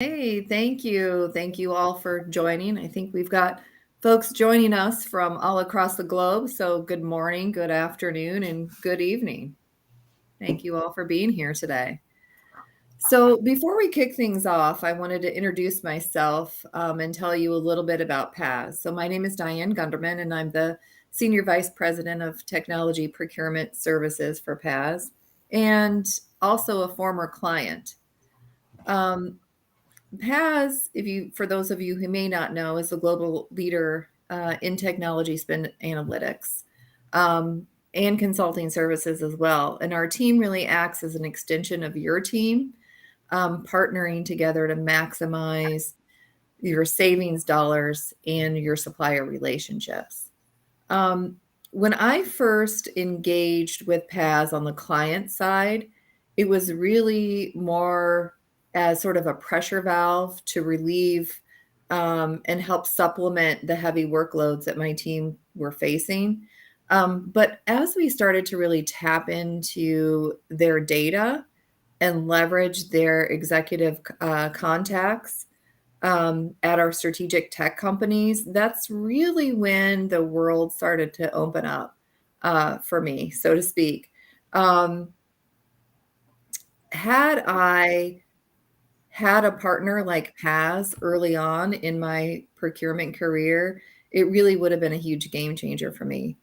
Hey, thank you. Thank you all for joining. I think we've got folks joining us from all across the globe. So, good morning, good afternoon, and good evening. Thank you all for being here today. So, before we kick things off, I wanted to introduce myself and tell you a little bit about PAS. So, my name is Diane Gunderman, and I'm the Senior Vice President of Technology Procurement Services for PAS and also a former client. Um, PAS, for those of you who may not know, is the global leader in technology spend analytics and consulting services as well. And our team really acts as an extension of your team, partnering together to maximize your savings dollars and your supplier relationships. Um, when I first engaged with PAS on the client side, it was really more as sort of a pressure valve to relieve and help supplement the heavy workloads that my team were facing. But as we started to really tap into their data and leverage their executive contacts, at our strategic tech companies, that's really when the world started to open up for me, so to speak. Um, had I had a partner like Paz early on in my procurement career, it really would have been a huge game changer for me.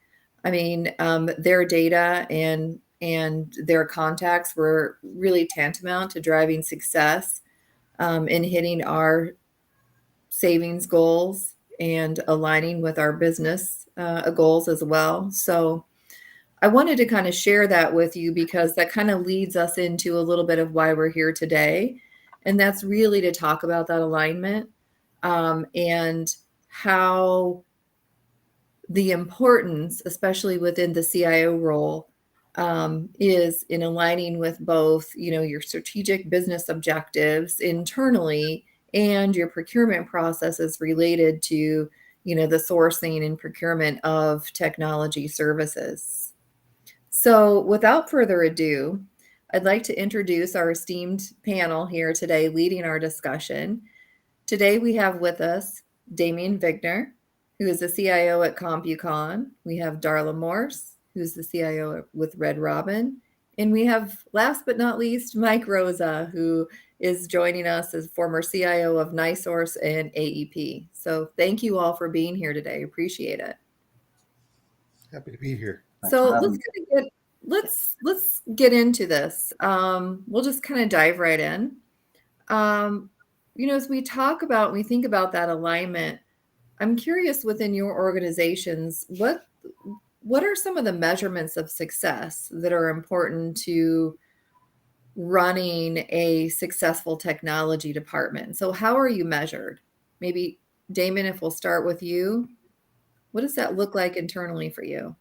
I mean, their data and their contacts were really tantamount to driving success in hitting our savings goals and aligning with our business goals as well. So I wanted to kind of share that with you because that kind of leads us into a little bit of why we're here today. And that's really to talk about that alignment and how the importance, especially within the CIO role, is in aligning with both, your strategic business objectives internally and your procurement processes related to, the sourcing and procurement of technology services. So, without further ado, I'd like to introduce our esteemed panel here today leading our discussion. Today we have with us Damien Vigner, who is the CIO at CompuCon. We have Darla Morse, who's the CIO with Red Robin. And we have, last but not least, Mike Rosa, who is joining us as former CIO of NiSource and AEP. So thank you all for being here today. Appreciate it. Happy to be here. Thanks for So having me. let's get into this. We'll just kind of dive right in. Um, as we think about that alignment, I'm curious within your organizations, what are some of the measurements of success that are important to running a successful technology department? So how are you measured? Maybe Damon, if we'll start with you, what does that look like internally for you?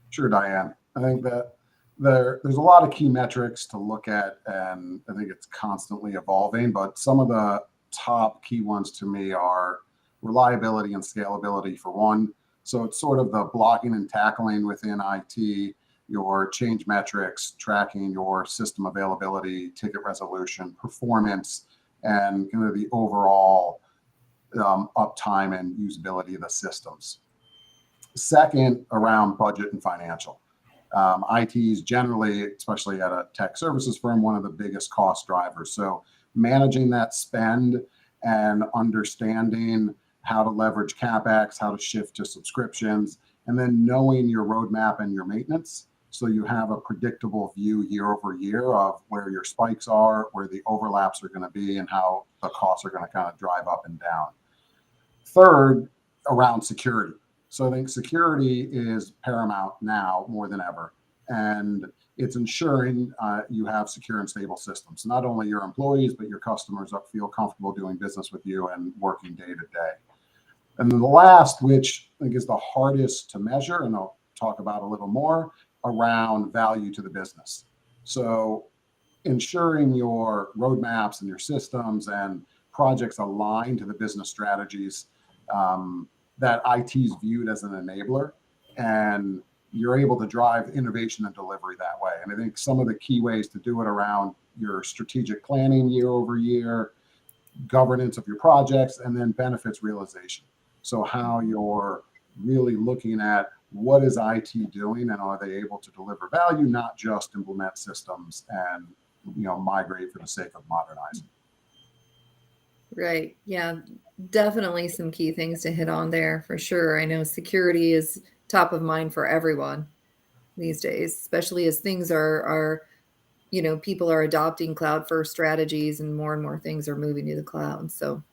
Sure, Diane. I think that there's a lot of key metrics to look at, and I think it's constantly evolving. But some of the top key ones to me are reliability and scalability, for one. So it's sort of the blocking and tackling within IT, your change metrics, tracking your system availability, ticket resolution, performance, and kind of the overall uptime and usability of the systems. Second, around budget and financial. IT is generally, especially at a tech services firm, one of the biggest cost drivers. So managing that spend and understanding how to leverage CapEx, how to shift to subscriptions, and then knowing your roadmap and your maintenance. So you have a predictable view year over year of where your spikes are, where the overlaps are going to be, and how the costs are going to kind of drive up and down. Third, around security. So I think security is paramount now more than ever. And it's ensuring you have secure and stable systems. Not only your employees, but your customers feel comfortable doing business with you and working day to day. And then the last, which I think is the hardest to measure, and I'll talk about a little more, around value to the business. So ensuring your roadmaps and your systems and projects align to the business strategies that IT is viewed as an enabler, and you're able to drive innovation and delivery that way. And I think some of the key ways to do it around your strategic planning year over year, governance of your projects, and then benefits realization. So how you're really looking at what is IT doing and are they able to deliver value, not just implement systems and migrate for the sake of modernizing. Right. Yeah, definitely some key things to hit on there for sure. I know security is top of mind for everyone these days, especially as things are people are adopting cloud first strategies and more things are moving to the cloud. So,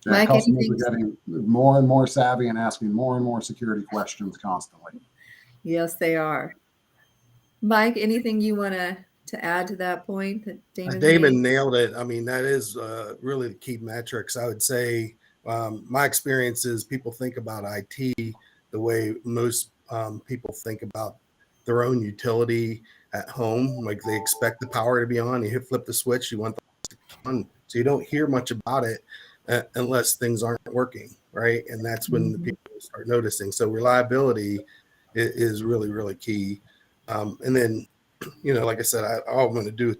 Yeah, Mike, customers anything? are getting more and more savvy and asking more and more security questions constantly. Yes, they are. Mike, anything you want to add to that point that Damon's made? Damon nailed it. I mean, that is really the key metrics. I would say my experience is people think about IT the way most people think about their own utility at home. Like they expect the power to be on. You flip the switch, you want the on. So you don't hear much about it unless things aren't working, right? And that's when the people start noticing. So reliability is really, really key. And then, like I said, all I'm going to do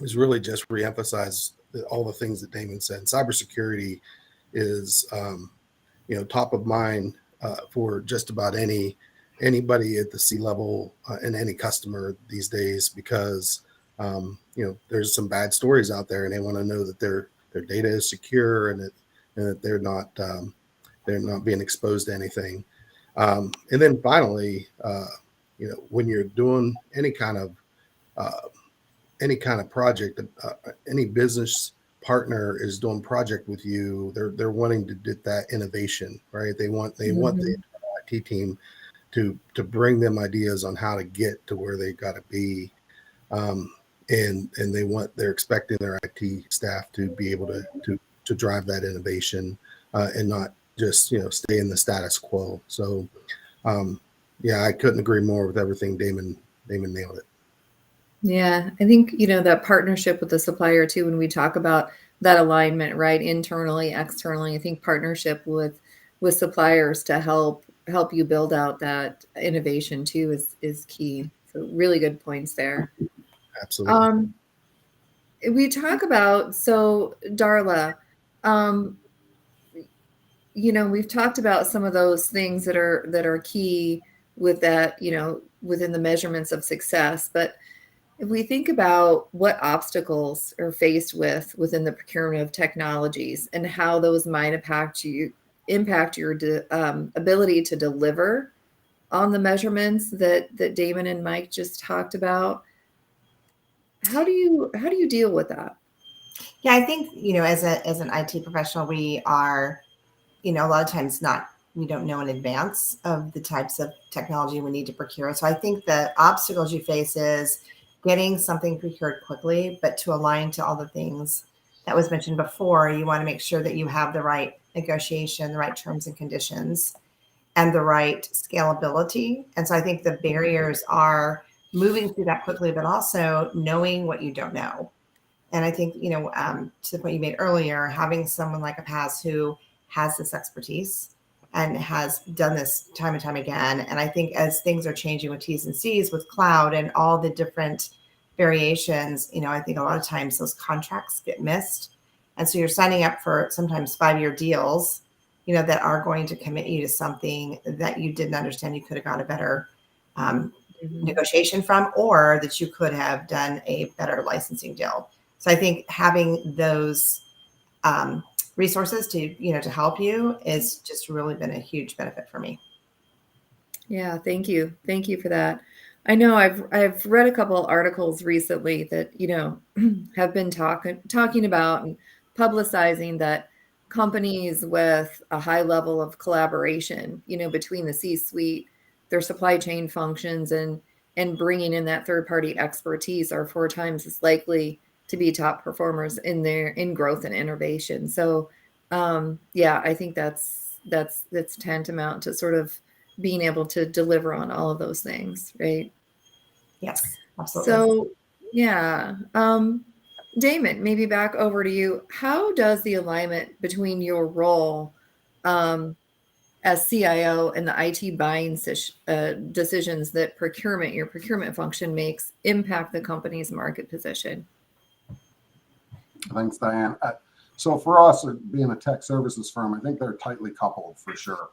is really just reemphasize all the things that Damon said. Cybersecurity is, top of mind for just about anybody at the C level and any customer these days, because there's some bad stories out there, and they want to know that their data is secure and that they're not being exposed to anything. And then finally, when you're doing any kind of project, any business partner is doing project with you, they're wanting to get that innovation, right? They want the IT team to bring them ideas on how to get to where they got to be, and they're expecting their IT staff to be able to drive that innovation and not just stay in the status quo. So I couldn't agree more with everything Damon nailed it. Yeah, I think, that partnership with the supplier too, when we talk about that alignment, right? Internally, externally, I think partnership with suppliers to help you build out that innovation too is key. So really good points there. Absolutely. We talk about, so Darla, we've talked about some of those things that are key with that, within the measurements of success, but if we think about what obstacles are faced within the procurement of technologies and how those might impact your ability to deliver on the measurements that Damon and Mike just talked about, how do you deal with that? Yeah, I think, as an IT professional, we are, a lot of times we don't know in advance of the types of technology we need to procure. So I think the obstacles you face is getting something procured quickly, but to align to all the things that was mentioned before. You want to make sure that you have the right negotiation, the right terms and conditions, and the right scalability. And so I think the barriers are moving through that quickly, but also knowing what you don't know. And I think, to the point you made earlier, having someone like a Paz who has this expertise and has done this time and time again. And I think as things are changing with T's and C's, with cloud and all the different variations, I think a lot of times those contracts get missed. And so you're signing up for sometimes 5-year deals, that are going to commit you to something that you didn't understand you could have got a better negotiation from, or that you could have done a better licensing deal. So I think having those resources to help you is just really been a huge benefit for me. Yeah, thank you for that. I know I've read a couple articles recently that have been talking about and publicizing that companies with a high level of collaboration, between the C-suite, their supply chain functions, and bringing in that third party expertise are 4 times as likely to be top performers in growth and innovation. So I think that's tantamount to sort of being able to deliver on all of those things, right? Yes, absolutely. So yeah, Damon, maybe back over to you. How does the alignment between your role as CIO and the IT buying decisions that your procurement function makes impact the company's market position? Thanks, Diane. So for us, being a tech services firm, I think they're tightly coupled for sure.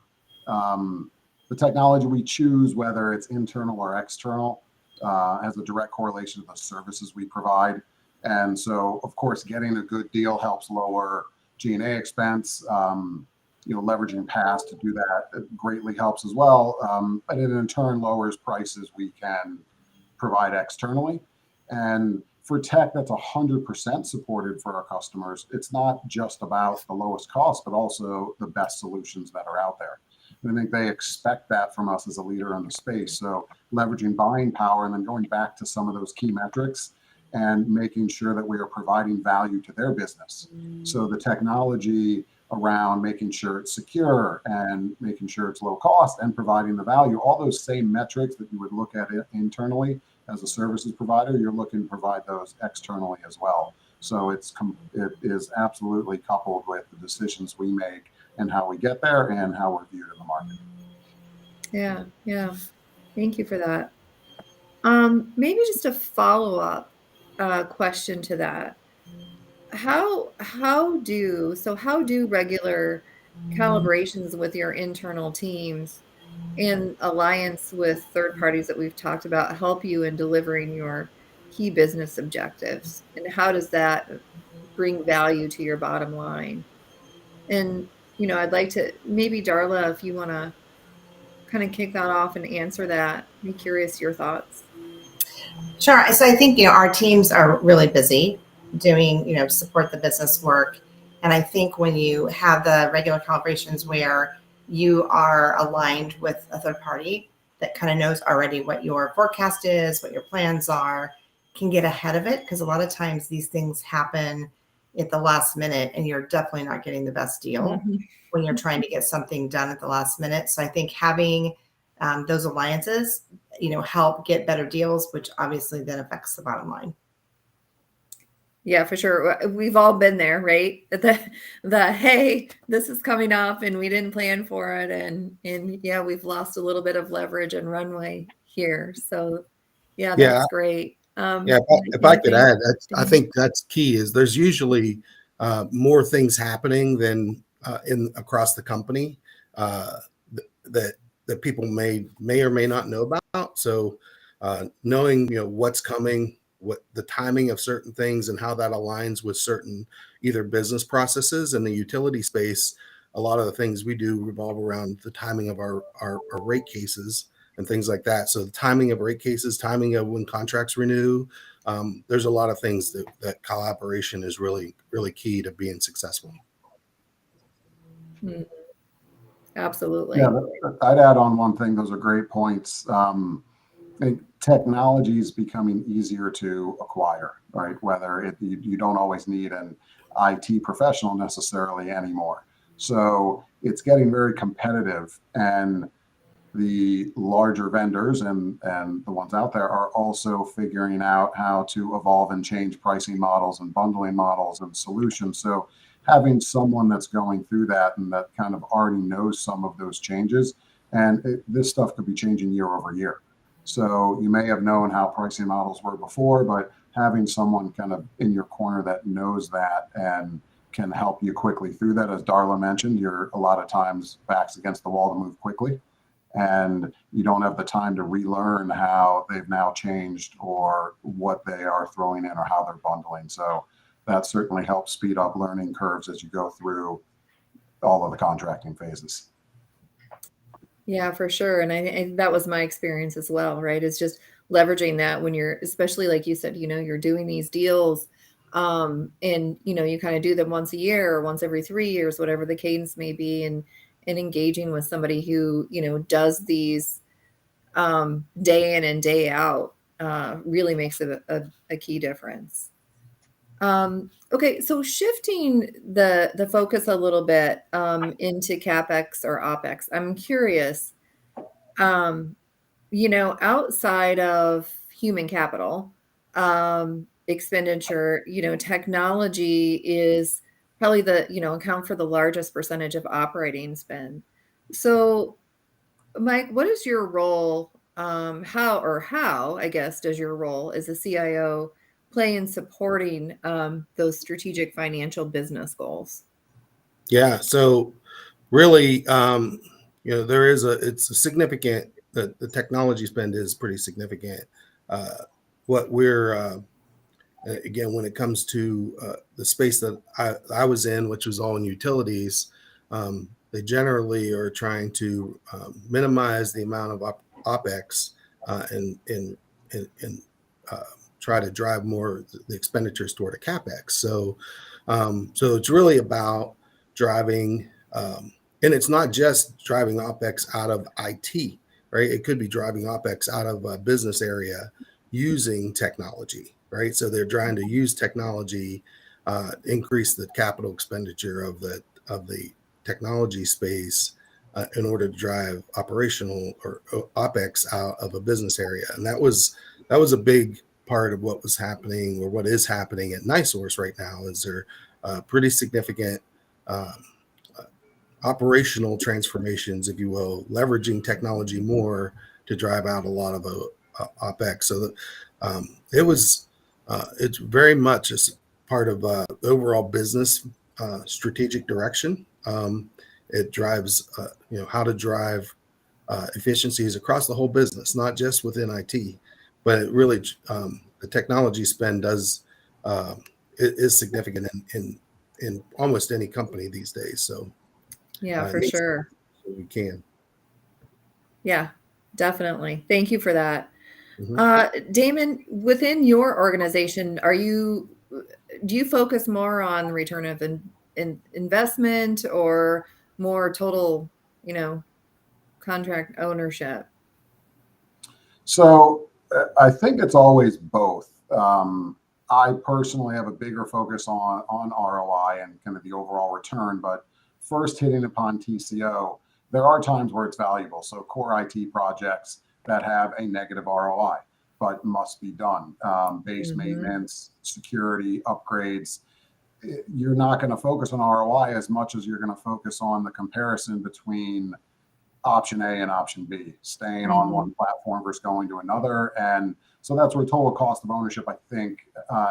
The technology we choose, whether it's internal or external, has a direct correlation to the services we provide. And so, of course, getting a good deal helps lower G&A expense. Leveraging PaaS to do that greatly helps as well. And it in turn lowers prices we can provide externally. And for tech, that's 100% supported for our customers. It's not just about the lowest cost, but also the best solutions that are out there. And I think they expect that from us as a leader in the space. So leveraging buying power and then going back to some of those key metrics and making sure that we are providing value to their business. So the technology around making sure it's secure and making sure it's low cost and providing the value, all those same metrics that you would look at it internally as a services provider, you're looking to provide those externally as well. So it is absolutely coupled with the decisions we make and how we get there and how we're viewed in the market. Yeah. Thank you for that. Maybe just a follow-up question to that. How do regular calibrations with your internal teams and alliance with third parties that we've talked about help you in delivering your key business objectives? And how does that bring value to your bottom line? And, I'd like to maybe Darla, if you want to kind of kick that off and answer that, be curious your thoughts. Sure. So I think, our teams are really busy doing, support the business work. And I think when you have the regular calibrations where you are aligned with a third party that kind of knows already what your forecast is, what your plans are, can get ahead of it. Because a lot of times these things happen at the last minute and you're definitely not getting the best deal when you're trying to get something done at the last minute. So I think having those alliances, help get better deals, which obviously then affects the bottom line. Yeah, for sure. We've all been there, right? The hey, this is coming up and we didn't plan for it. And yeah, we've lost a little bit of leverage and runway here. So yeah, that's great. If I could add, I think that's key is there's usually more things happening than across the company that people may or may not know about. So knowing what's coming, what the timing of certain things and how that aligns with certain either business processes in the utility space. A lot of the things we do revolve around the timing of our rate cases and things like that. So the timing of rate cases, timing of when contracts renew, there's a lot of things that collaboration is really, really key to being successful. Mm-hmm. Absolutely. Yeah, I'd add on one thing. Those are great points. Technology is becoming easier to acquire, right? Whether you don't always need an IT professional necessarily anymore. So it's getting very competitive, and the larger vendors and the ones out there are also figuring out how to evolve and change pricing models and bundling models and solutions. So having someone that's going through that and that kind of already knows some of those changes, and this stuff could be changing year over year. So you may have known how pricing models were before, but having someone kind of in your corner that knows that and can help you quickly through that, as Darla mentioned, you're a lot of times backs against the wall to move quickly, and you don't have the time to relearn how they've now changed or what they are throwing in or how they're bundling. So that certainly helps speed up learning curves as you go through all of the contracting phases. Yeah, for sure. And that was my experience as well, right? It's just leveraging that when you're, especially like you said, you're doing these deals and, you kind of do them once a year or once every 3 years, whatever the cadence may be, and engaging with somebody who, does these day in and day out really makes a key difference. Okay, so shifting the focus a little bit into CapEx or OpEx, I'm curious, outside of human capital expenditure, technology is probably account for the largest percentage of operating spend. So, Mike, what is your role? How, I guess, does your role as a CIO play in supporting those strategic financial business goals? Yeah. So really, it's a significant, the technology spend is pretty significant. What we're, again, when it comes to the space that I was in, which was all in utilities, they generally are trying to minimize the amount of OPEX and try to drive more the expenditures toward a CapEx. So it's really about driving, and it's not just driving OPEX out of IT, right? It could be driving OPEX out of a business area using technology, right? So they're trying to use technology, increase the capital expenditure of the technology space in order to drive operational or OPEX out of a business area. And that was a big part of what was happening, or what is happening at NiSource right now. Is there pretty significant operational transformations, if you will, leveraging technology more to drive out a lot of OPEX. So that it's very much as part of the overall business strategic direction. It drives, how to drive efficiencies across the whole business, not just within IT, but it really, the technology spend is significant in almost any company these days. So Yeah, for sure. We can. Yeah, definitely. Thank you for that. Mm-hmm. Damon, within your organization, do you focus more on return of investment or more total, contract ownership? So I think it's always both. I personally have a bigger focus on ROI and kind of the overall return, but first hitting upon TCO, there are times where it's valuable. So core IT projects that have a negative ROI, but must be done. Base maintenance, security, upgrades. You're not going to focus on ROI as much as you're going to focus on the comparison between option A and option B, staying on one platform versus going to another. And so that's where total cost of ownership, I think,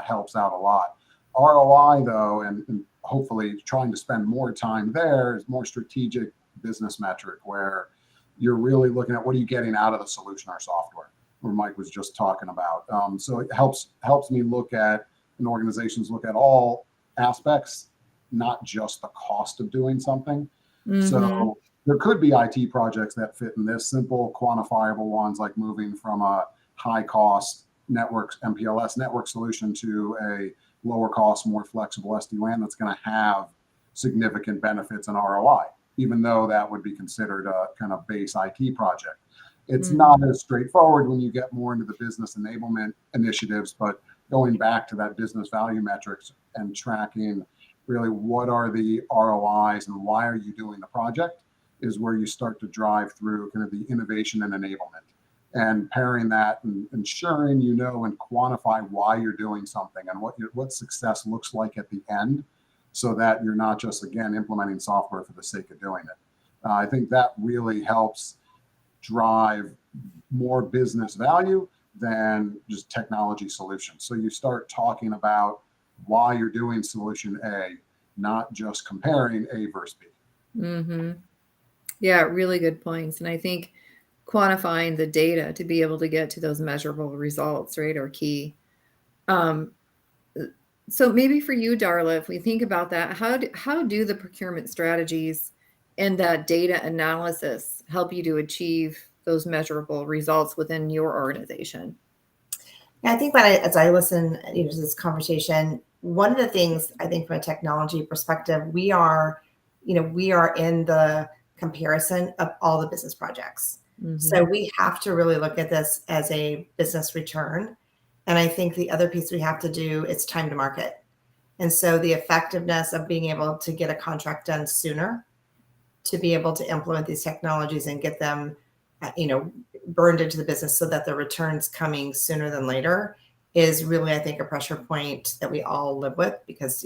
helps out a lot. ROI, though, and hopefully trying to spend more time there, is more strategic business metric where you're really looking at what are you getting out of the solution or software, where Mike was just talking about. So it helps me look at, and organizations look at all aspects, not just the cost of doing something. So there could be IT projects that fit in this, simple quantifiable ones, like moving from a high cost MPLS network solution to a lower cost, more flexible SD-WAN that's going to have significant benefits and ROI, even though that would be considered a kind of base IT project. It's not as straightforward when you get more into the business enablement initiatives, but going back to that business value metrics and tracking really what are the ROIs and why are you doing the project is where you start to drive through kind of the innovation and enablement, and pairing that and ensuring and quantify why you're doing something and what success looks like at the end, so that you're not just, again, implementing software for the sake of doing it. I think that really helps drive more business value than just technology solutions. So you start talking about why you're doing solution A, not just comparing A versus B. Yeah, really good points. And I think quantifying the data to be able to get to those measurable results, right, are key. So maybe for you, Darla, if we think about that, how do the procurement strategies and that data analysis help you to achieve those measurable results within your organization? Yeah, I think as I listen to this conversation, one of the things I think from a technology perspective, we are in the comparison of all the business projects. So we have to really look at this as a business return. And I think the other piece we have to do is time to market. And so the effectiveness of being able to get a contract done sooner, to be able to implement these technologies and get them, burned into the business so that the return's coming sooner than later, is really, I think, a pressure point that we all live with, because,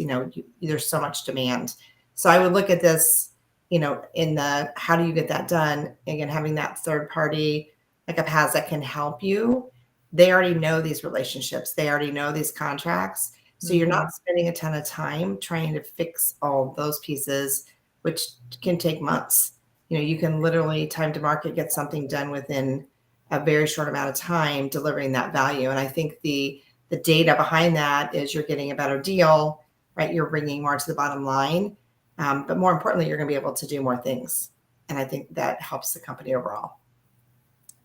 there's so much demand. So I would look at this, in the, how do you get that done? Again, having that third party like a PAS that can help you they already know these relationships. They already know these contracts. So you're not spending a ton of time trying to fix all those pieces, which can take months. You can literally time to market, get something done within a very short amount of time, delivering that value. And I think the data behind that is you're getting a better deal, right? You're bringing more to the bottom line. But more importantly, you're going to be able to do more things. And I think that helps the company overall.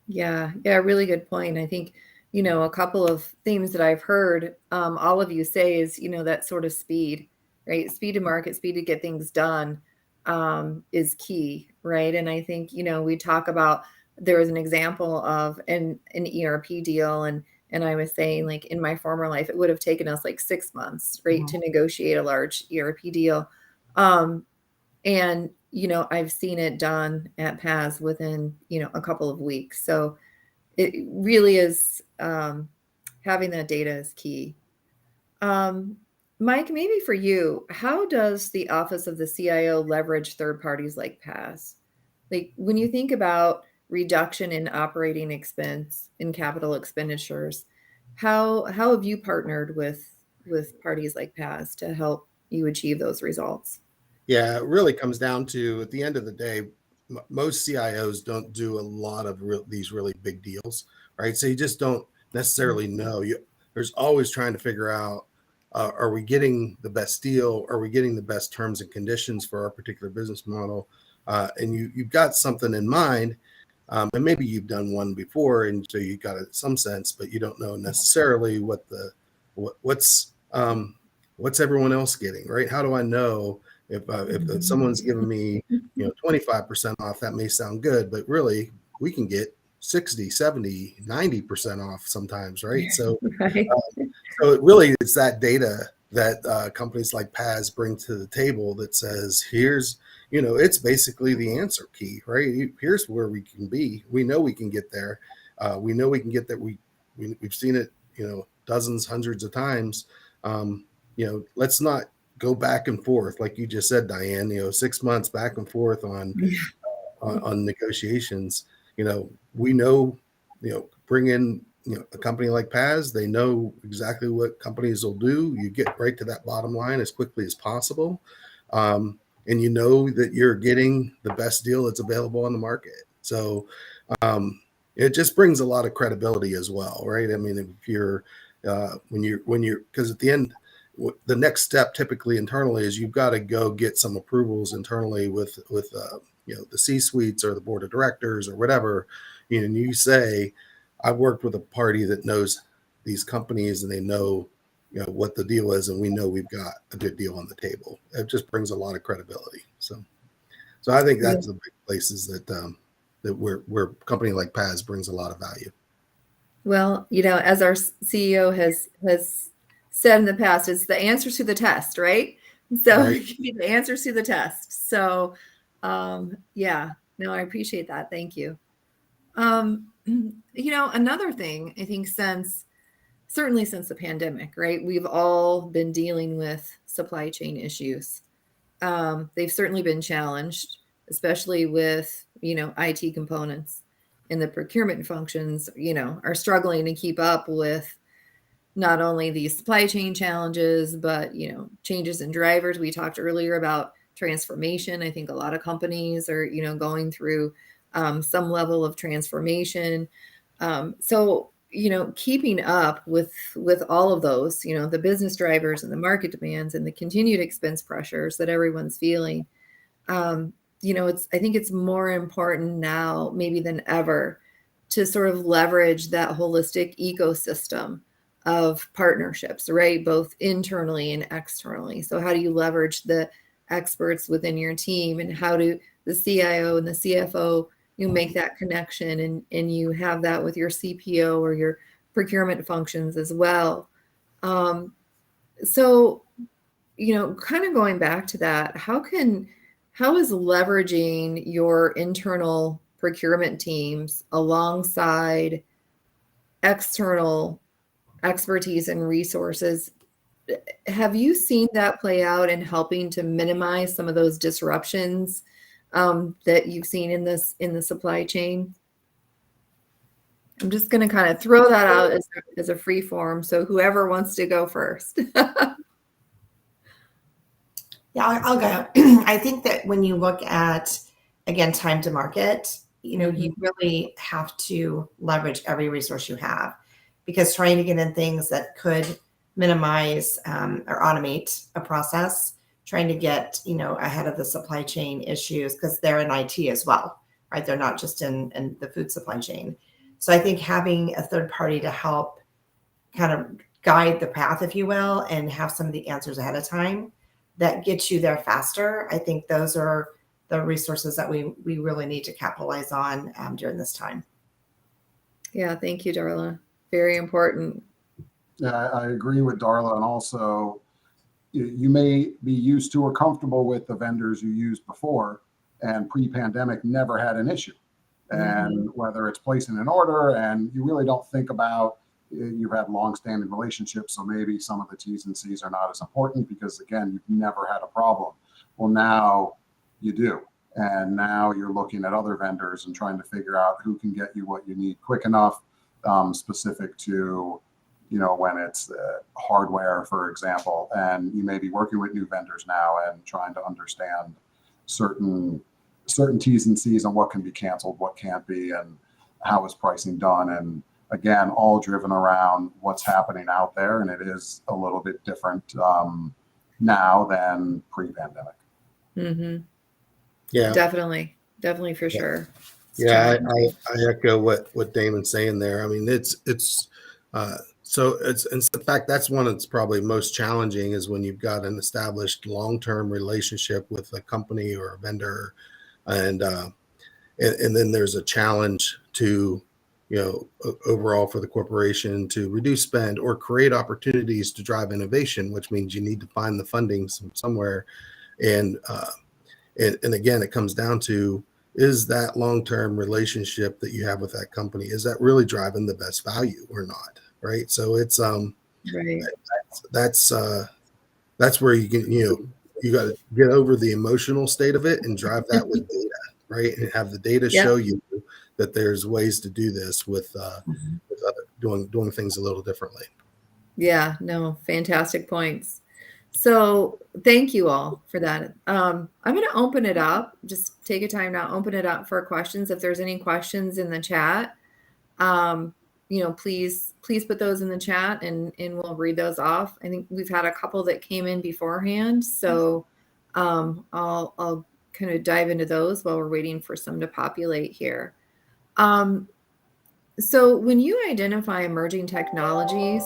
Yeah, really good point. I think, a couple of themes that I've heard all of you say is, that sort of speed, right? Speed to market, speed to get things done is key, right? And I think, we talk about, there was an example of an ERP deal, and I was saying, like, in my former life, it would have taken us like 6 months, right, to negotiate a large ERP deal. And, I've seen it done at PAS within, a couple of weeks. So it really is, having that data is key. Mike, maybe for you, how does the Office of the CIO leverage third parties like PAS? Like, when you think about reduction in operating expense in capital expenditures, how have you partnered with parties like PAS to help you achieve those results? Yeah, it really comes down to, at the end of the day, most CIOs don't do a lot of these really big deals, right? So you just don't necessarily know. There's always trying to figure out, are we getting the best deal? Are we getting the best terms and conditions for our particular business model? And you've got something in mind, and maybe you've done one before, and so you got some sense, but you don't know necessarily what's everyone else getting, right? How do I know if someone's giving me 25% off? That may sound good, but really we can get 60, 70, 90% off sometimes, right? So Right. so it really is that data that companies like PAS bring to the table that says, here's, it's basically the answer key, right? Here's where we can be. We know we can get there. We know we can get there. We've seen it, dozens, hundreds of times. Let's not go back and forth, like you just said, Diane. 6 months back and forth on negotiations. We know, bring in a company like PAS. They know exactly what companies will do. You get right to that bottom line as quickly as possible, and you know that you're getting the best deal that's available on the market. So it just brings a lot of credibility as well, right? I mean, if you're when you're because at the end, the next step typically internally is you've got to go get some approvals internally with the C-suites or the board of directors or whatever. And you say, I've worked with a party that knows these companies, and they know what the deal is, and we know we've got a good deal on the table. It just brings a lot of credibility. So I think that's the big places that where a company like PAS brings a lot of value. Well, as our CEO has said in the past, it's the answers to the test, right? So Right. the answers to the test. So yeah, no, I appreciate that. Thank you. Another thing, I think, certainly since the pandemic, right? We've all been dealing with supply chain issues. They've certainly been challenged, especially with, IT components, and the procurement functions, are struggling to keep up with not only these supply chain challenges, but, changes in drivers. We talked earlier about transformation. I think a lot of companies are, going through some level of transformation. So, keeping up with all of those, the business drivers and the market demands and the continued expense pressures that everyone's feeling, I think it's more important now maybe than ever to sort of leverage that holistic ecosystem of partnerships, right? Both internally and externally. So how do you leverage the experts within your team, and how do the CIO and the CFO, you make that connection, and you have that with your CPO or your procurement functions as well. So, kind of going back to that, how is leveraging your internal procurement teams alongside external expertise and resources, have you seen that play out in helping to minimize some of those disruptions that you've seen in the supply chain? I'm just going to kind of throw that out as a free form. So whoever wants to go first. Yeah, I'll go. I think that when you look at, again, time to market, you really have to leverage every resource you have, because trying to get in things that could minimize or automate a process, trying to get, ahead of the supply chain issues, because they're in IT as well, right? They're not just in the food supply chain. So I think having a third party to help kind of guide the path, if you will, and have some of the answers ahead of time that gets you there faster. I think those are the resources that we really need to capitalize on during this time. Yeah, thank you, Darla. Very important. Yeah, I agree with Darla. And also, you may be used to or comfortable with the vendors you used before, and pre-pandemic never had an issue. And whether it's placing an order and you really don't think about, you've had long-standing relationships, so maybe some of the T's and C's are not as important because, again, you've never had a problem. Well, now you do. And now you're looking at other vendors and trying to figure out who can get you what you need quick enough, specific to, when it's hardware, for example. And you may be working with new vendors now and trying to understand certain T's and C's on what can be canceled, what can't be, and how is pricing done. And again, all driven around what's happening out there. And it is a little bit different now than pre-pandemic. Mm-hmm. Yeah, Definitely for sure. Yeah, I echo what Damon's saying there. I mean, it's in fact, that's one that's probably most challenging, is when you've got an established long-term relationship with a company or a vendor, and then there's a challenge to, overall for the corporation to reduce spend or create opportunities to drive innovation, which means you need to find the funding somewhere. And again, it comes down to, is that long-term relationship that you have with that company, is that really driving the best value or not? Right. So it's right. That's where you can, you got to get over the emotional state of it and drive that with data, right? And have the data show you that there's ways to do this with doing things a little differently. Yeah, no, fantastic points. So thank you all for that. I'm going to open it up. Just take a time now, open it up for questions. If there's any questions in the chat, please put those in the chat and we'll read those off. I think we've had a couple that came in beforehand. So I'll kind of dive into those while we're waiting for some to populate here. So when you identify emerging technologies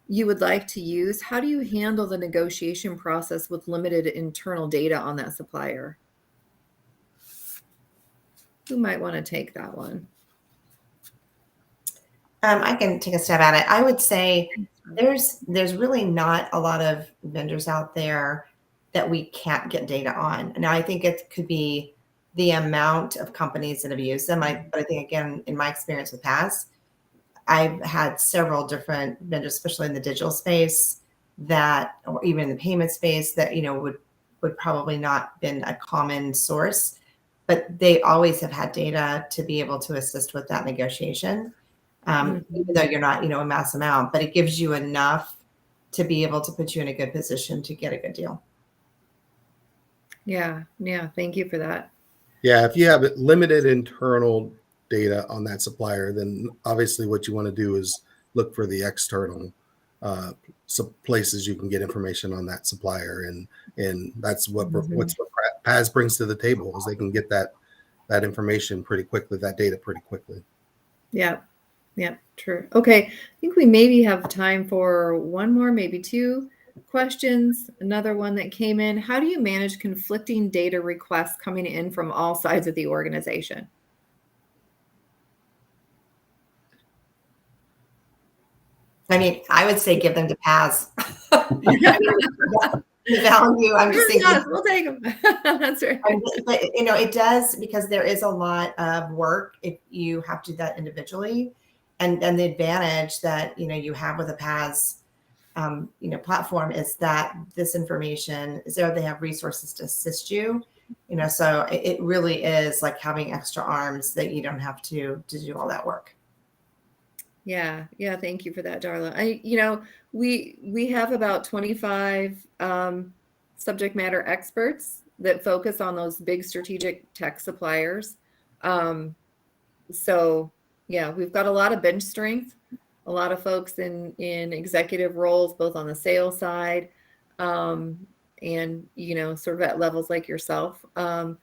you would like to use, how do you handle the negotiation process with limited internal data on that supplier? Who might want to take that one? I can take a stab at it. I would say there's really not a lot of vendors out there that we can't get data on. Now, I think it could be the amount of companies that have used them. But I think, again, in my experience with PAS, I've had several different vendors, especially in the digital space, that, or even in the payment space, that would probably not been a common source, but they always have had data to be able to assist with that negotiation. Even though you're not, a mass amount, but it gives you enough to be able to put you in a good position to get a good deal. Yeah. Thank you for that. Yeah, if you have limited internal data on that supplier, then obviously what you want to do is look for the external places you can get information on that supplier, and that's what PAS brings to the table, is they can get that information pretty quickly, that data pretty quickly. Yeah, true. Okay, I think we maybe have time for one more, maybe two questions. Another one that came in: how do you manage conflicting data requests coming in from all sides of the organization? I mean, I would say give them to PAS. The value, I'm just thinking. We'll take them. That's right. But it does, because there is a lot of work if you have to do that individually, and the advantage that you have with a PAS platform is that this information is there. They have resources to assist you. So it really is like having extra arms that you don't have to do all that work. Yeah. Yeah. Thank you for that, Darla. We have about 25 subject matter experts that focus on those big strategic tech suppliers. So yeah, we've got a lot of bench strength, a lot of folks in executive roles, both on the sales side, and sort of at levels like yourself, on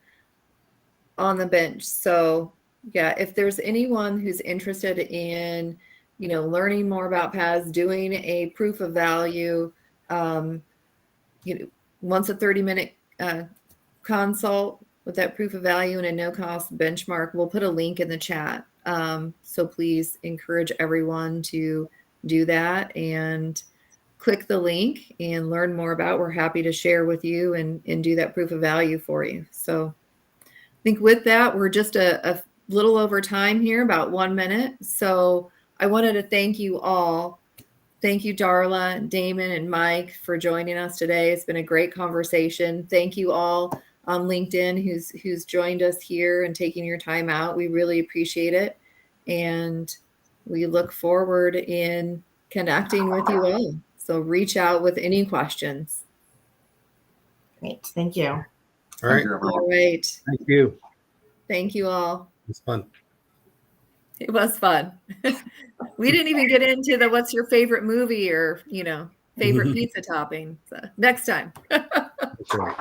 the bench. So yeah, if there's anyone who's interested in, learning more about PAS, doing a proof of value, um, once a 30-minute consult with that proof of value and a no cost benchmark, we'll put a link in the chat. So please encourage everyone to do that and click the link and learn more about. We're happy to share with you and do that proof of value for you. So I think with that, we're just a little over time here, about 1 minute. So I wanted to thank you all. Thank you, Darla, Damon, and Mike for joining us today. It's been a great conversation. Thank you all on LinkedIn who's joined us here and taking your time out. We really appreciate it. And we look forward in connecting with you all. So reach out with any questions. Great. Thank you. All Thank right. you, everyone. All right. Thank you. Thank you all. It's fun. It was fun. We didn't even get into the what's your favorite movie or, favorite pizza topping. So next time. That's right.